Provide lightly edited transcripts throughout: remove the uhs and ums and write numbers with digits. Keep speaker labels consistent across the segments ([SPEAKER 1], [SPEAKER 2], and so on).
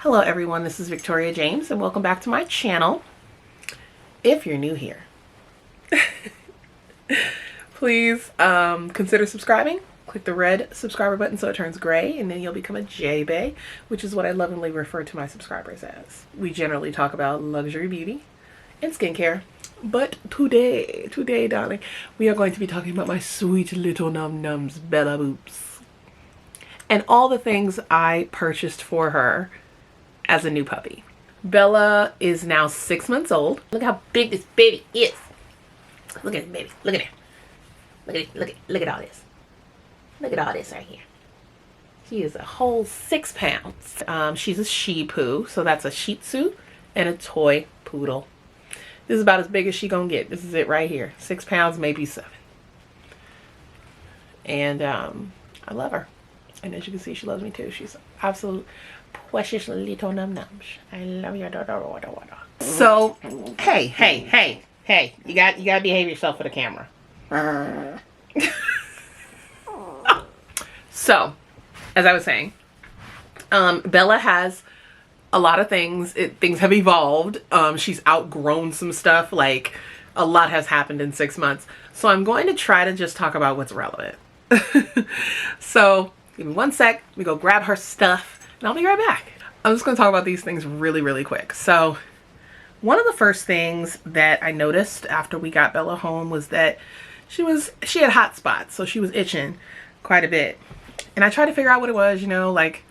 [SPEAKER 1] Hello everyone, this is Victoria James and welcome back to my channel. If you're new here, please consider subscribing. Click the red subscriber button so it turns gray and then you'll become a J-Bay, which is what I lovingly refer to my subscribers as. We generally talk about luxury beauty and skincare, but today darling, we are going to be talking about my sweet little num-nums Bella Boops and all the things I purchased for her as a new puppy. Bella is now 6 months old. Look how big this baby is. Look at it, baby. Look at it. Look at all this. Look at all this right here. She is a whole 6 pounds. She's a Shihpoo, so that's a Shih Tzu and a toy poodle. This is about as big as she gonna get. This is it right here. 6 pounds, maybe 7. And I love her. And as you can see, she loves me too. She's an absolute precious little num-nums. I love you. So, hey, you gotta behave yourself for the camera. So, as I was saying, Bella has a lot of things. Things have evolved. She's outgrown some stuff. Like, a lot has happened in 6 months. So I'm going to try to just talk about what's relevant. So, give me 1 sec. We go grab her stuff and I'll be right back. I'm just going to talk about these things really quick. So, one of the first things that I noticed after we got Bella home was that she had hot spots. So she was itching quite a bit. And I tried to figure out what it was, you know, like,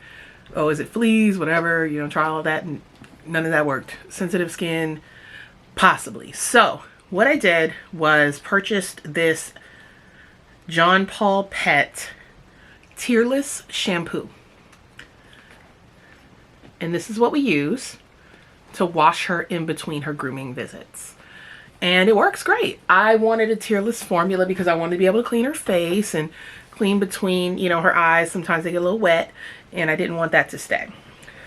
[SPEAKER 1] oh, is it fleas, whatever, you know, try all of that, and none of that worked. Sensitive skin, possibly. So what I did was purchased this John Paul Pet Tearless shampoo. And this is what we use to wash her in between her grooming visits. And it works great. I wanted a tearless formula because I wanted to be able to clean her face and clean between, you know, her eyes. Sometimes they get a little wet and I didn't want that to stay.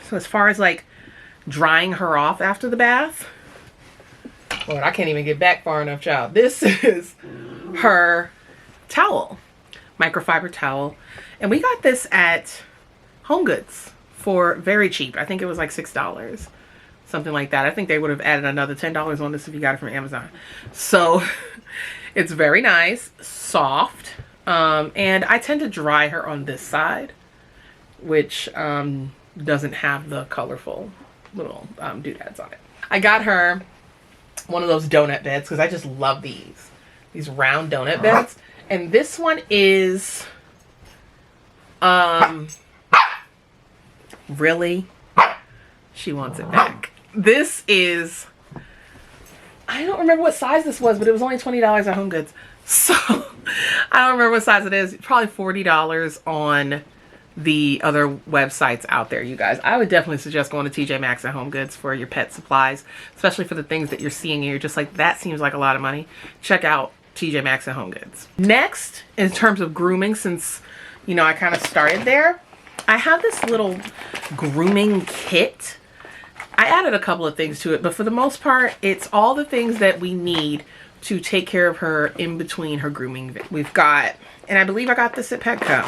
[SPEAKER 1] So as far as like drying her off after the bath, Lord, I can't even get back far enough, child. This is her towel, microfiber towel. And we got this at Home Goods for very cheap. I think it was like $6, something like that. I think they would have added another $10 on this if you got it from Amazon. So it's very nice, soft. And I tend to dry her on this side, which doesn't have the colorful little doodads on it. I got her one of those donut beds because I just love these round donut beds. And this one is really, she wants it back. This is, I don't remember what size this was, but it was only $20 at Home Goods. So I don't remember what size it is. Probably $40 on the other websites out there, you guys. I would definitely suggest going to TJ Maxx and Home Goods for your pet supplies, especially for the things that you're seeing and you're just like, that seems like a lot of money. Check out TJ Maxx and Home Goods. Next, in terms of grooming, since, you know, I kind of started there, I have this little grooming kit. I added a couple of things to it, but for the most part, it's all the things that we need to take care of her in between her grooming. We've got, and I believe I got this at Petco.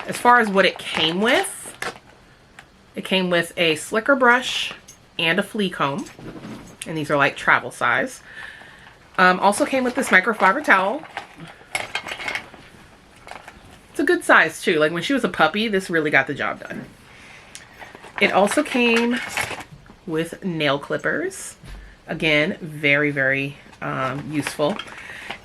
[SPEAKER 1] As far as what it came with a slicker brush and a flea comb. And these are like travel size. Also came with this microfiber towel. It's a good size too. Like when she was a puppy, this really got the job done. It also came with nail clippers. Again, very useful.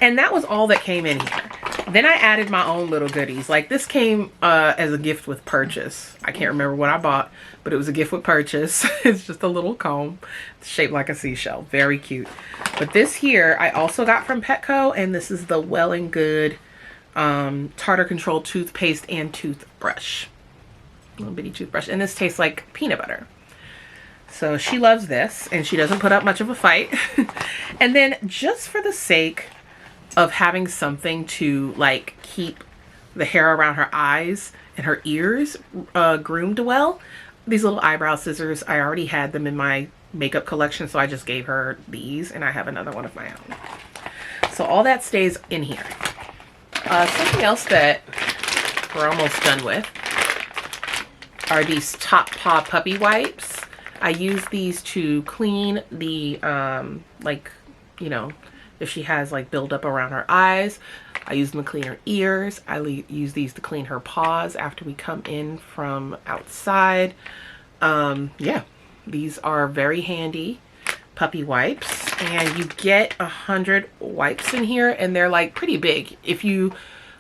[SPEAKER 1] And that was all that came in here. Then I added my own little goodies. Like this came as a gift with purchase. I can't remember what I bought, but it was a gift with purchase. It's just a little comb shaped like a seashell. Very cute. But this here I also got from Petco, and this is the Well and Good tartar control toothpaste and toothbrush. Little bitty toothbrush. And this tastes like peanut butter. So she loves this and she doesn't put up much of a fight. And then just for the sake of having something to like keep the hair around her eyes and her ears groomed well, these little eyebrow scissors, I already had them in my makeup collection, so I just gave her these, and I have another one of my own. So all that stays in here. Something else that we're almost done with are these Top Paw puppy wipes. I use these to clean the, like, you know, if she has like buildup around her eyes. I use them to clean her ears. I use these to clean her paws after we come in from outside. Yeah, these are very handy puppy wipes, and you get 100 wipes in here, and they're like pretty big. If you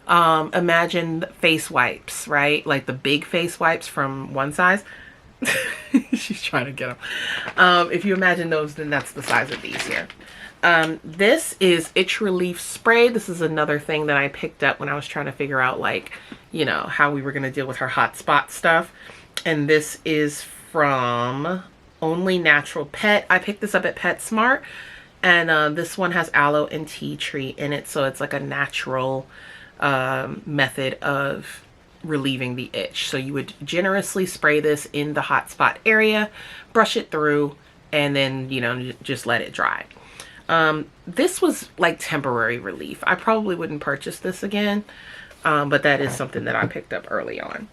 [SPEAKER 1] imagine face wipes, right? Like the big face wipes from one size. She's trying to get them. If you imagine those, then that's the size of these here. This is itch relief spray. This is another thing that I picked up when I was trying to figure out, like, you know, how we were going to deal with her hot spot stuff. And this is from Only Natural Pet. I picked this up at PetSmart, and this one has aloe and tea tree in it, so it's like a natural method of relieving the itch. So you would generously spray this in the hot spot area, brush it through, and then, you know, just let it dry. This was like temporary relief. I probably wouldn't purchase this again, but that is something that I picked up early on.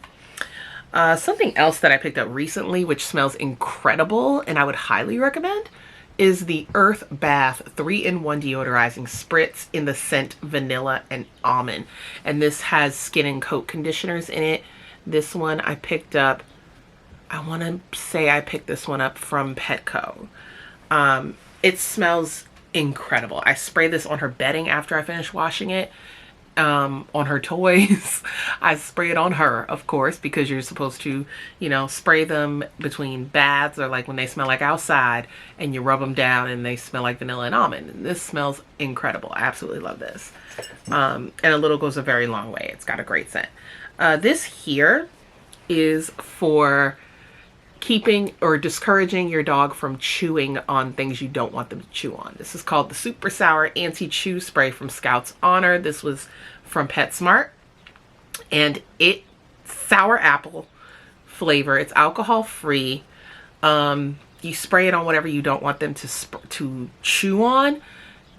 [SPEAKER 1] Something else that I picked up recently, which smells incredible and I would highly recommend, is the Earth Bath 3-in-1 deodorizing spritz in the scent vanilla and almond. And this has skin and coat conditioners in it. This one I picked up, I want to say I picked this one up from Petco. It smells incredible. I spray this on her bedding after I finish washing it. On her toys. I spray it on her, of course, because you're supposed to, you know, spray them between baths, or like when they smell like outside, and you rub them down and they smell like vanilla and almond. And this smells incredible. I absolutely love this. And a little goes a very long way. It's got a great scent. This here is for keeping or discouraging your dog from chewing on things you don't want them to chew on. This is called the Super Sour Anti-Chew Spray from Scout's Honor. This was from PetSmart, and it's sour apple flavor. It's alcohol free. You spray it on whatever you don't want them to chew on,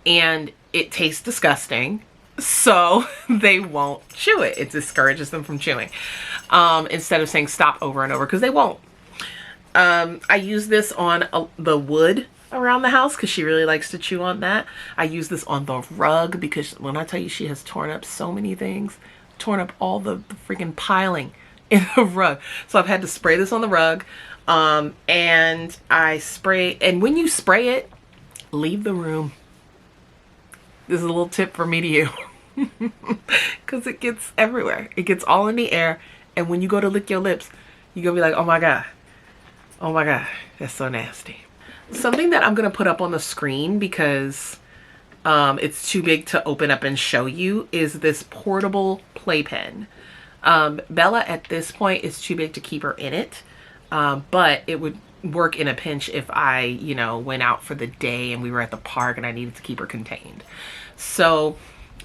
[SPEAKER 1] and it tastes disgusting, so they won't chew it. It discourages them from chewing, instead of saying stop over and over, because they won't. I use this on the wood around the house because she really likes to chew on that. I use this on the rug because when I tell you she has torn up so many things, torn up all the freaking piling in the rug. So I've had to spray this on the rug. And I spray, and when you spray it, leave the room. This is a little tip from me to you. Because it gets everywhere. It gets all in the air. And when you go to lick your lips, you're going to be like, oh my God. Oh my God, that's so nasty. Something that I'm going to put up on the screen because it's too big to open up and show you is this portable playpen. Bella at this point is too big to keep her in it, but it would work in a pinch if I, you know, went out for the day and we were at the park and I needed to keep her contained. So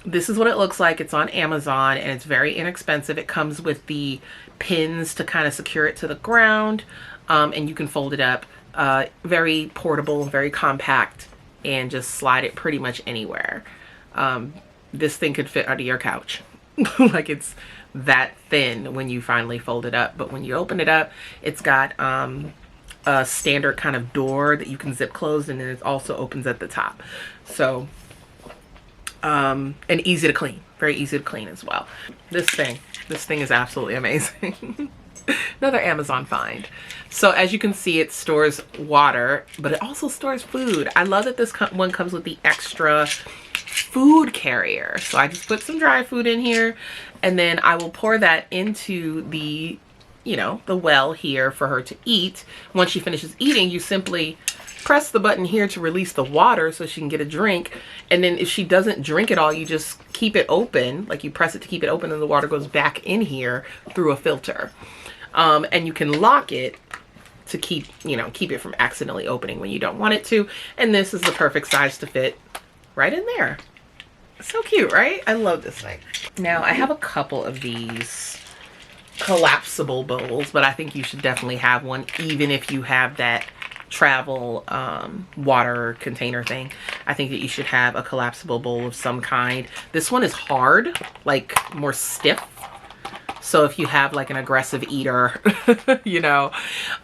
[SPEAKER 1] this is what it looks like. It's on Amazon and it's very inexpensive. It comes with the pins to kind of secure it to the ground. And you can fold it up, very portable, very compact, and just slide it pretty much anywhere. This thing could fit under your couch. Like, it's that thin when you finally fold it up. But when you open it up, it's got a standard kind of door that you can zip close, and then it also opens at the top. So, and easy to clean, very easy to clean as well. This thing is absolutely amazing. Another Amazon find. So as you can see, it stores water, but it also stores food. I love that this one comes with the extra food carrier. So I just put some dry food in here, and then I will pour that into the, you know, the well here for her to eat. Once she finishes eating, you simply press the button here to release the water so she can get a drink. And then if she doesn't drink it all, you just keep it open. Like, you press it to keep it open and the water goes back in here through a filter. And you can lock it to keep it from accidentally opening when you don't want it to. And this is the perfect size to fit right in there. So cute, right? I love this thing. Now, I have a couple of these collapsible bowls, but I think you should definitely have one, even if you have that travel water container thing. I think that you should have a collapsible bowl of some kind. This one is hard, like more stiff. So if you have like an aggressive eater, you know,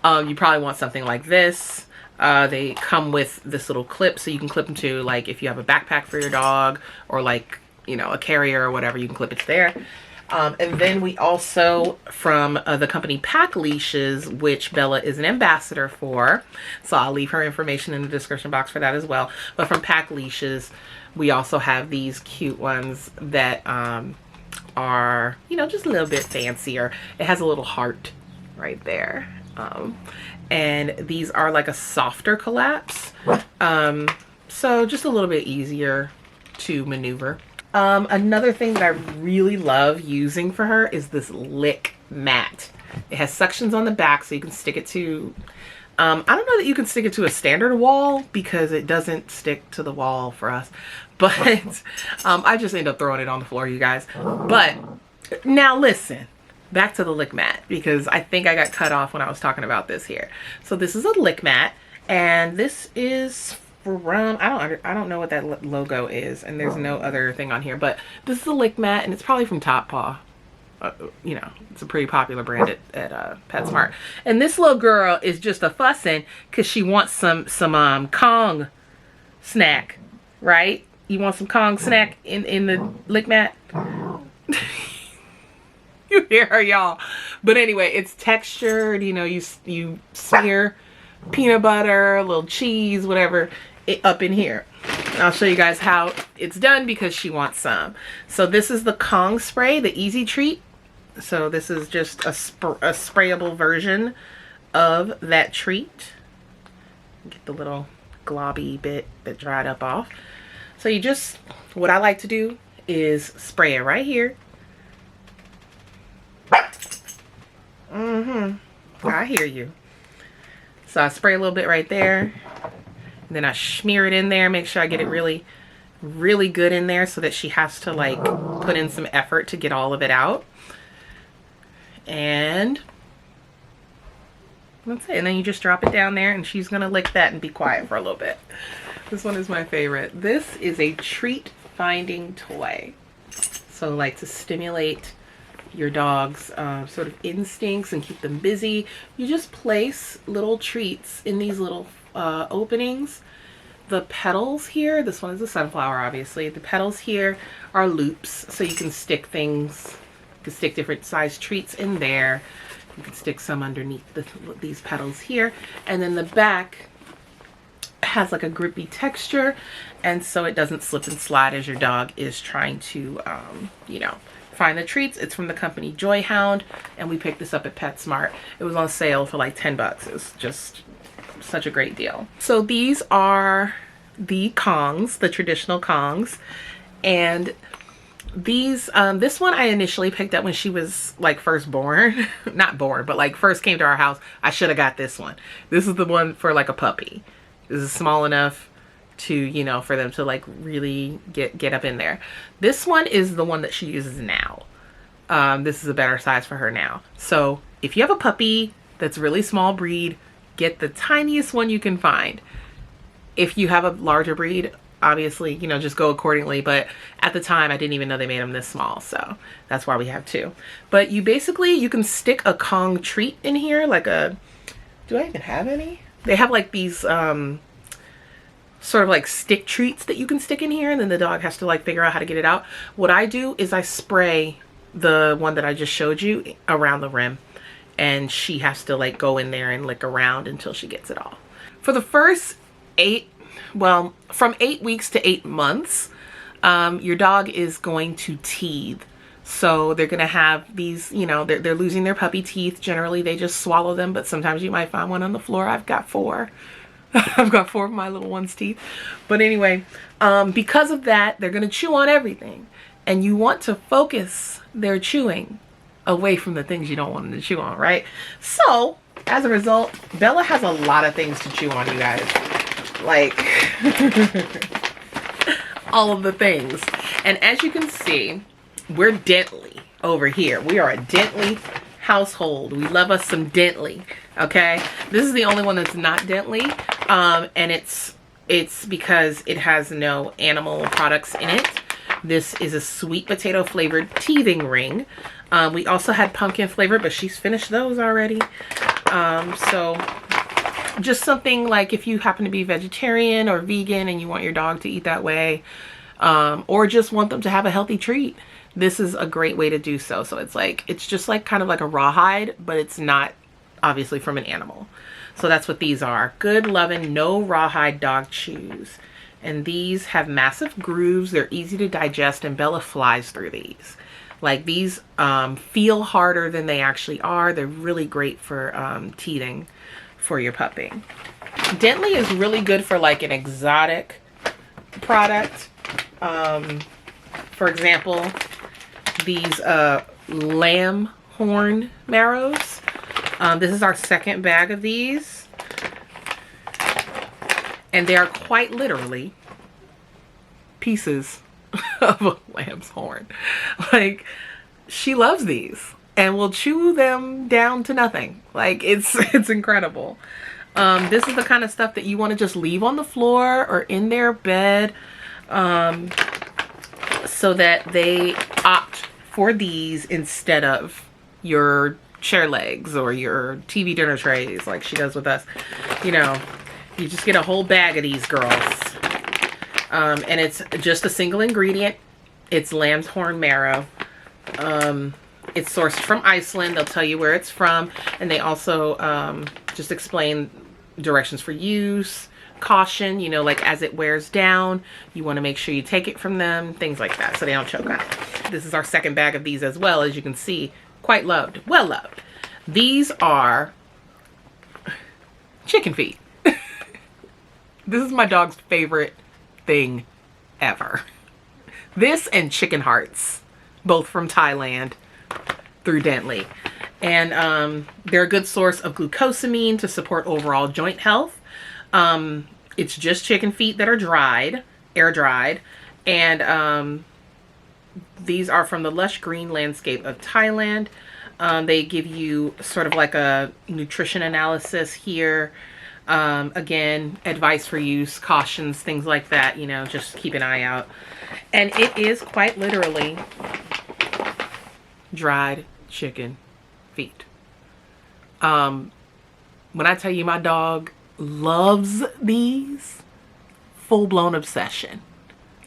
[SPEAKER 1] you probably want something like this. They come with this little clip, so you can clip them to, like, if you have a backpack for your dog, or like, you know, a carrier or whatever, you can clip it there. And then we also, from the company Pack Leashes, which Bella is an ambassador for, so I'll leave her information in the description box for that as well. But from Pack Leashes, we also have these cute ones that are, you know, just a little bit fancier. It has a little heart right there. And these are like a softer collapse. So just a little bit easier to maneuver. Another thing that I really love using for her is this lick mat. It has suctions on the back, so you can stick it to, I don't know that you can stick it to a standard wall because it doesn't stick to the wall for us. But I just end up throwing it on the floor, you guys. But now listen, back to the lick mat, because I think I got cut off when I was talking about this here. So this is a lick mat, and this is from, I don't know what that logo is, and there's no other thing on here, but this is a lick mat, and it's probably from Top Paw. You know, it's a pretty popular brand at PetSmart. And this little girl is just a fussing because she wants some Kong snack, right? You want some Kong snack in the lick mat? You hear her, y'all. But anyway, it's textured. You know, you smear peanut butter, a little cheese, whatever, up in here. I'll show you guys how it's done because she wants some. So this is the Kong spray, the Easy Treat. So this is just a sprayable version of that treat. Get the little globby bit that dried up off. So you just, what I like to do is spray it right here. I hear you. So I spray a little bit right there. And then I smear it in there. Make sure I get it really, really good in there so that she has to like put in some effort to get all of it out. And that's it. And then you just drop it down there and she's going to lick that and be quiet for a little bit. This one is my favorite. This is a treat finding toy. So like to stimulate your dog's sort of instincts and keep them busy, you just place little treats in these little openings. The petals here, this one is a sunflower obviously, the petals here are loops, so you can stick things, you can stick different size treats in there. You can stick some underneath these petals here, and then the back has like a grippy texture, and so it doesn't slip and slide as your dog is trying to you know, find the treats. It's from the company Joy Hound, and we picked this up at PetSmart. It was on sale for like 10 bucks. It was just such a great deal. So these are the Kongs, the traditional Kongs, and these this one I initially picked up when she was like first born. Not born, but like first came to our house. I should have got this one. This is the one for like a puppy. This is small enough to, you know, for them to like really get up in there. This one is the one that she uses now. This is a better size for her now. So if you have a puppy that's really small breed, get the tiniest one you can find. If you have a larger breed, obviously, you know, just go accordingly. But at the time, I didn't even know they made them this small. So that's why we have two. But you basically, you can stick a Kong treat in here, like a, do I even have any? They have like these sort of like stick treats that you can stick in here, and then the dog has to like figure out how to get it out. What I do is I spray the one that I just showed you around the rim, and she has to like go in there and lick around until she gets it all. For the first from 8 weeks to 8 months, your dog is going to teeth. So they're going to have these, you know, they're losing their puppy teeth. Generally, they just swallow them, but sometimes you might find one on the floor. I've got 4. I've got 4 of my little one's teeth. But anyway, because of that, they're going to chew on everything. And you want to focus their chewing away from the things you don't want them to chew on, right? So, as a result, Bella has a lot of things to chew on, you guys. Like, all of the things. And as you can see, we're Dently over here. We are a Dently household. We love us some Dently, okay? This is the only one that's not Dently, and it's because it has no animal products in it. This is a sweet potato flavored teething ring. We also had pumpkin flavored, but she's finished those already. So just something like if you happen to be vegetarian or vegan and you want your dog to eat that way, or just want them to have a healthy treat, this is a great way to do so. So it's just like kind of like a rawhide, but it's not obviously from an animal. So that's what these are. Good loving, no rawhide dog chews. And these have massive grooves. They're easy to digest, and Bella flies through these. Like these feel harder than they actually are. They're really great for teething for your puppy. Dentally is really good for like an exotic product. For example, these lamb horn marrows. This is our second bag of these. And they are quite literally pieces of a lamb's horn. Like, she loves these and will chew them down to nothing. Like, it's incredible. This is the kind of stuff that you want to just leave on the floor or in their bed, so that they opt for these instead of your chair legs or your TV dinner trays like she does with us. You know, you just get a whole bag of these girls. And it's just a single ingredient. It's lamb's horn marrow. It's sourced from Iceland. They'll tell you where it's from. And they also just explain directions for use, caution, you know, like as it wears down, you want to make sure you take it from them, things like that, so they don't choke on it. This is our second bag of these as well. As you can see, quite loved, well loved. These are chicken feet. This is my dog's favorite thing ever. This and chicken hearts, both from Thailand through Dentally. And they're a good source of glucosamine to support overall joint health. It's just chicken feet that are dried, air dried. And these are from the lush green landscape of Thailand. They give you sort of like a nutrition analysis here. Again, advice for use, cautions, things like that, you know, just keep an eye out. And it is quite literally dried chicken feet. When I tell you my dog loves these, full-blown obsession.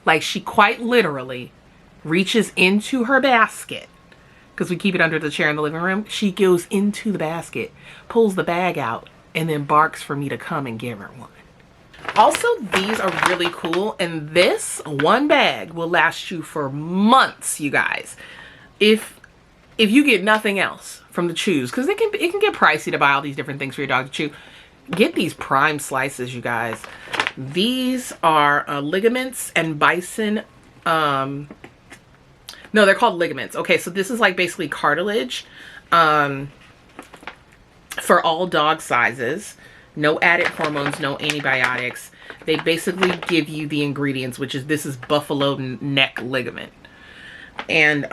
[SPEAKER 1] Like, she quite literally reaches into her basket, because we keep it under the chair in the living room. She goes into the basket, pulls the bag out, and then barks for me to come and give her one. Also, these are really cool, and this one bag will last you for months, you guys. If you get nothing else from the chews, because it can get pricey to buy all these different things for your dog to chew. Get these prime slices, you guys. These are ligaments and bison. No, they're called ligaments. Okay, so this is like basically cartilage. For all dog sizes, no added hormones, no antibiotics. They basically give you the ingredients, which is, this is buffalo neck ligament. And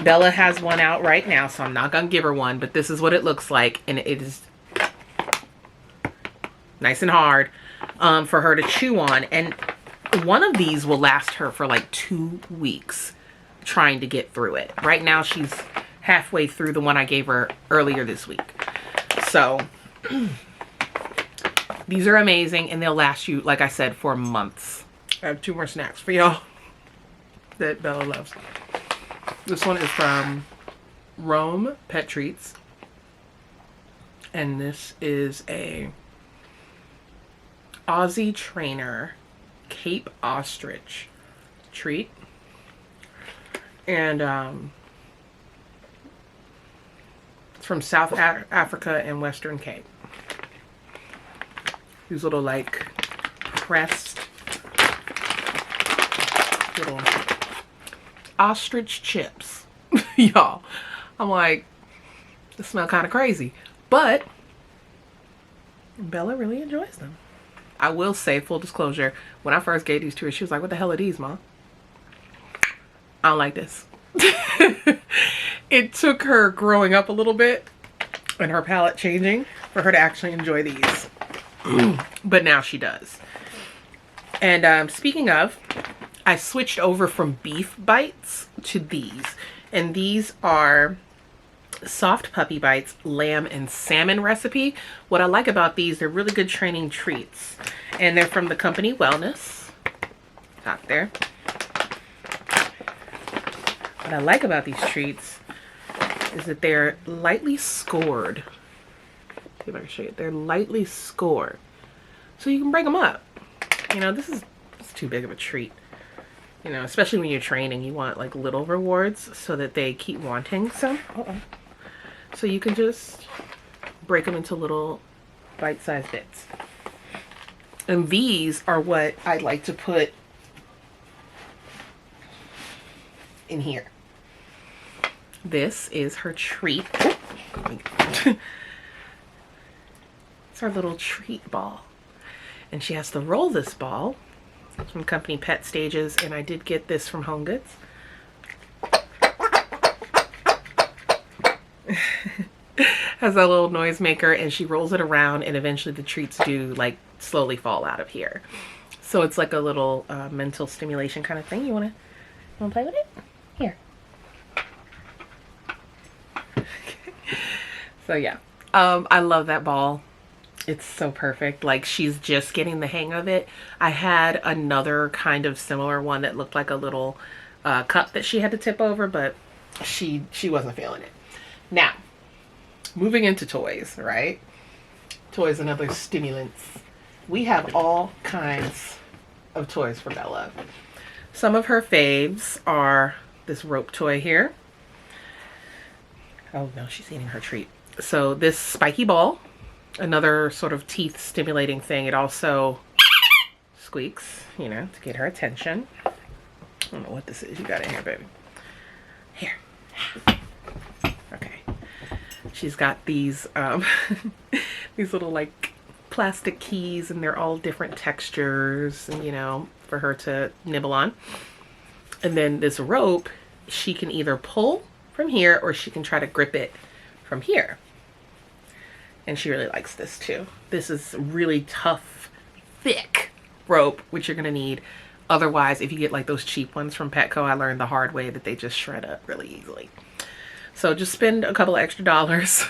[SPEAKER 1] Bella has one out right now, so I'm not gonna give her one, but this is what it looks like, and it is nice and hard for her to chew on. And one of these will last her for like 2 weeks trying to get through it. Right now she's halfway through the one I gave her earlier this week. So these are amazing, and they'll last you, like I said, for months. I have 2 more snacks for y'all that Bella loves. This one is from Rome Pet Treats, and this is a Aussie Trainer Cape Ostrich treat. And it's from South Africa and Western Cape. These little like pressed little ostrich chips. Y'all, I'm like, they smell kind of crazy, but Bella really enjoys them. I will say, full disclosure, when I first gave these to her, she was like, what the hell are these, Mom? I don't like this. It took her growing up a little bit and her palate changing for her to actually enjoy these. But now she does. And speaking of, I switched over from beef bites to these. And these are soft puppy bites, lamb and salmon recipe. What I like about these, they're really good training treats. And they're from the company Wellness. Got there. What I like about these treats is that they're lightly scored. See if I can show you. They're lightly scored. So you can break them up. You know, this is too big of a treat. You know, especially when you're training, you want like little rewards so that they keep wanting some. So you can just break them into little bite-sized bits. And these are what I like to put in here. This is her treat. It's our little treat ball. And she has to roll this ball from company Pet Stages, and I did get this from Home Goods. Has a little noise maker, and she rolls it around, and eventually the treats do like slowly fall out of here. So it's like a little mental stimulation kind of thing. You wanna play with it? Here. So yeah, I love that ball. It's so perfect. Like, she's just getting the hang of it. I had another kind of similar one that looked like a little cup that she had to tip over, but she wasn't feeling it. Now, moving into toys, right? Toys and other stimulants. We have all kinds of toys for Bella. Some of her faves are this rope toy here. Oh no, she's eating her treat. So this spiky ball, another sort of teeth stimulating thing. It also squeaks, you know, to get her attention. I don't know what this is you got in here, baby. Here. Okay. She's got these these little like plastic keys, and they're all different textures, and you know, for her to nibble on. And then this rope, she can either pull from here or she can try to grip it from here. And she really likes this too. This is really tough, thick rope, which you're gonna need. Otherwise, if you get like those cheap ones from Petco, I learned the hard way that they just shred up really easily. So just spend a couple of extra dollars.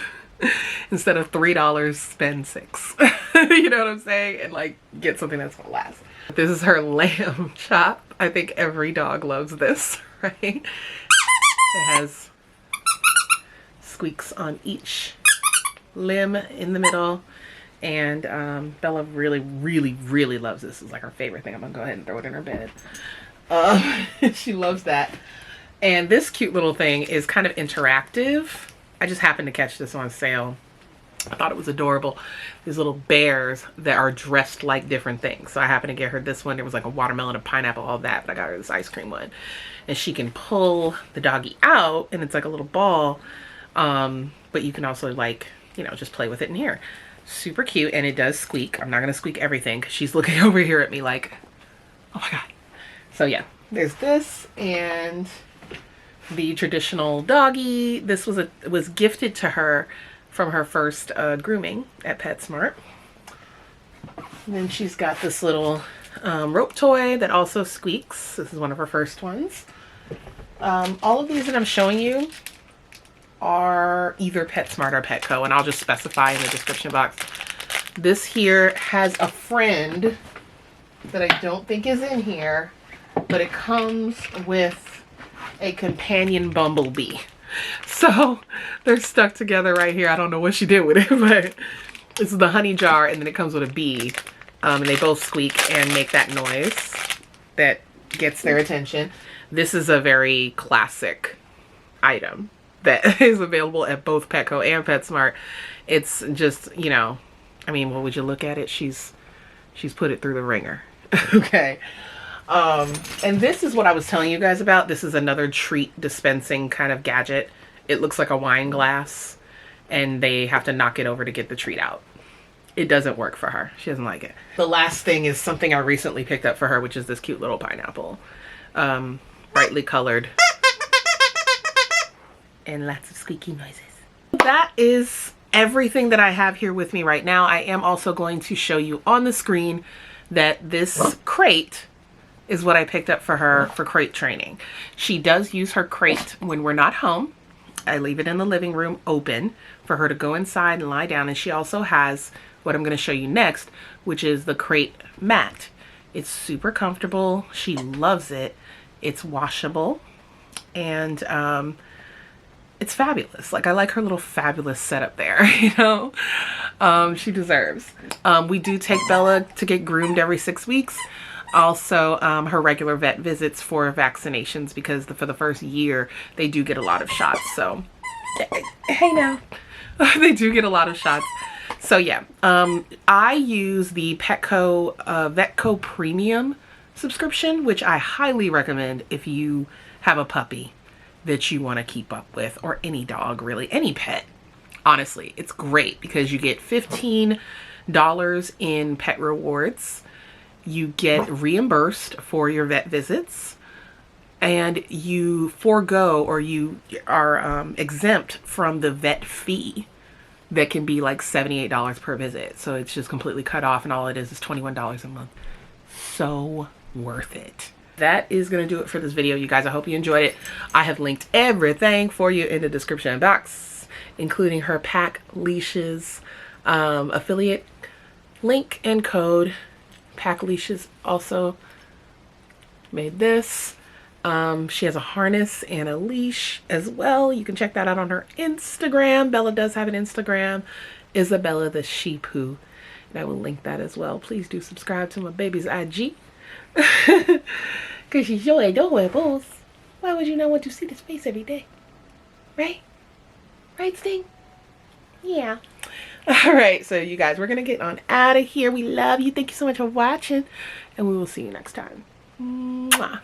[SPEAKER 1] Instead of $3, spend $6. You know what I'm saying? And like get something that's gonna last. This is her lamb chop. I think every dog loves this, right? It has squeaks on each limb in the middle, and Bella really loves this. It's like her favorite thing. I'm gonna go ahead and throw it in her bed. She loves that. And this cute little thing is kind of interactive. I just happened to catch this on sale. I thought it was adorable. These little bears that are dressed like different things. So I happened to get her this one. There was like a watermelon, a pineapple, all that, but I got her this ice cream one. And she can pull the doggy out, and it's like a little ball. But you can also, like, you know, just play with it in here. Super cute, and it does squeak. I'm not gonna squeak everything because she's looking over here at me like, oh my god. So yeah, there's this, and the traditional doggy. This was gifted to her from her first grooming at PetSmart. And then she's got this little rope toy that also squeaks. This is one of her first ones. All of these that I'm showing you are either PetSmart or Petco, and I'll just specify in the description box. This here has a friend that I don't think is in here, but it comes with a companion bumblebee. So they're stuck together right here. I don't know what she did with it, but this is the honey jar, and then it comes with a bee. And they both squeak and make that noise that gets their attention. This is a very classic item that is available at both Petco and PetSmart. It's just, you know, I mean, well, would you look at it? She's put it through the ringer. Okay. And this is what I was telling you guys about. This is another treat dispensing kind of gadget. It looks like a wine glass, and they have to knock it over to get the treat out. It doesn't work for her. She doesn't like it. The last thing is something I recently picked up for her, which is this cute little pineapple. Brightly colored. And lots of squeaky noises. That is everything that I have here with me right now. I am also going to show you on the screen that this crate is what I picked up for her for crate training. She does use her crate when we're not home. I leave it in the living room open for her to go inside and lie down. And she also has what I'm going to show you next, which is the crate mat. It's super comfortable. She loves it. It's washable, and it's fabulous. Like, I like her little fabulous setup there, you know. She deserves. We do take Bella to get groomed every 6 weeks. Also, her regular vet visits for vaccinations, because for the first year they do get a lot of shots. So, hey now, they do get a lot of shots. So yeah, I use the Petco Vetco Premium subscription, which I highly recommend if you have a puppy that you want to keep up with, or any dog, really, any pet. Honestly, it's great because you get $15 in pet rewards. You get reimbursed for your vet visits, and you forego, or you are exempt from the vet fee that can be like $78 per visit. So it's just completely cut off, and all it is $21 a month. So worth it. That is going to do it for this video, you guys. I hope you enjoyed it. I have linked everything for you in the description box, including her pack leashes affiliate link and code. Pack leashes also made this. She has a harness and a leash as well. You can check that out on her Instagram. Bella does have an Instagram, Isabella the Shihpoo, and I will link that as well. Please do subscribe to my baby's IG, because she's so adorable. Why would you not want to see this face every day? Right? Right, Sting? Yeah. All right, so you guys, we're gonna get on out of here. We love you. Thank you so much for watching, and we will see you next time. Mwah.